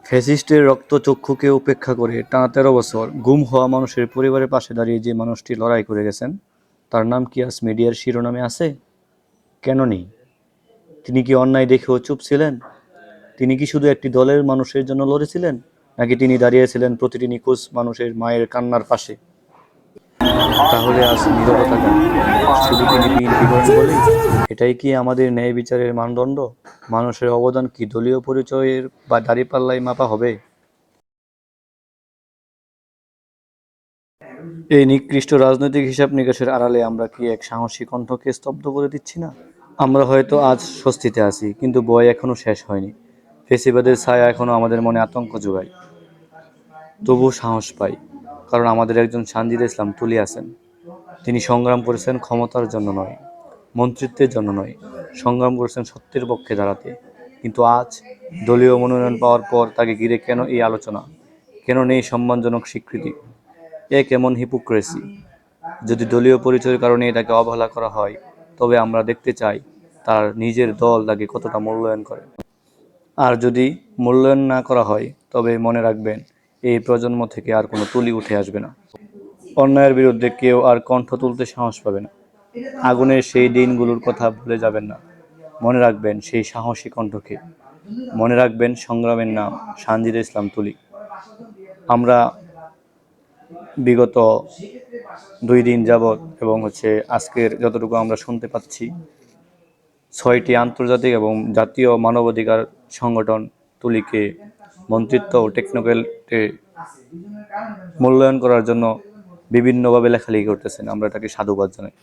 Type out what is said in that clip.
ফ্যাসিস্টের রক্তচক্ষুকে উপেক্ষা করে টানা ১৩ বছর গুম হওয়া মানুষের পরিবারের পাশে দাঁড়িয়ে যে মানুষটি লড়াই করে গেছেন, তার নাম কি আজ মিডিয়ার শিরোনামে আছে? কেন নেই? তিনি কি অন্যায় দেখেও চুপ ছিলেন? তিনি কি শুধু একটি দলের মানুষের জন্য লড়েছিলেন, নাকি তিনি দাঁড়িয়েছিলেন প্রতিটি নিখোঁজ মানুষের মায়ের কান্নার পাশে? তাহলে আজ নীরবতা কেন? শুধু তিনি বিএনপি করেন বলেই? এটাই কি আমাদের ন্যায় বিচারের মানদণ্ড? মানুষের অবদান কি দলীয় পরিচয়ের বা দাঁড়িপাল্লায় মাপা হবে? এই নিকৃষ্ট রাজনৈতিক হিসাব নিকাশের আড়ালে আমরা কি এক সাহসী কণ্ঠকে স্তব্ধ করে দিচ্ছি না? আমরা হয়তো আজ স্বস্তিতে আছি, কিন্তু বয় এখনো শেষ হয়নি। ফেসিবাদের ছায়া এখনো আমাদের মনে আতঙ্ক যোগায়। তবু সাহস পাই, কারণ আমাদের একজন সানজিদা ইসলাম তুলি আছেন। তিনি সংগ্রাম করেছেন ক্ষমতার জন্য নয়, মন্ত্রিত্বের জন্য নয়, সংগ্রাম করেছেন সত্যের পক্ষে দাঁড়াতে। কিন্তু আজ দলীয় মনোনয়ন পাওয়ার পর তাকে ঘিরে কেন এই আলোচনা? কেন নেই সম্মানজনক স্বীকৃতি? এ কেমন হিপোক্রেসি! যদি দলীয় পরিচয়ের কারণে এটাকে অবহেলা করা হয়, তবে আমরা দেখতে চাই তার নিজের দল তাকে কতটা মূল্যায়ন করে। আর যদি মূল্যায়ন না করা হয়, তবে মনে রাখবেন, এই প্রজন্ম থেকে আর কোনো তুলি উঠে আসবে না। অন্যায়ের বিরুদ্ধে কেউ আর কণ্ঠ তুলতে সাহস পাবে না। আগুনের সেই দিনগুলোর কথা ভুলে যাবেন না। মনে রাখবেন সেই সাহসী কণ্ঠকে। মনে রাখবেন সংগ্রামের নাম সানজিদা ইসলাম তুলি। আমরা বিগত 2 দিন যাবৎ এবং আজকের যতটুকু আমরা শুনতে পাচ্ছি, 6টি আন্তর্জাতিক এবং জাতীয় মানবাধিকার সংগঠন তুলিকে মন্ত্রিত্ব ও টেকনোক্র্যাটে মূল্যায়ন করার জন্য বিভিন্নভাবে লেখালেখি করতেছেন। আমরা এটাকে সাধুবাদ জানাই।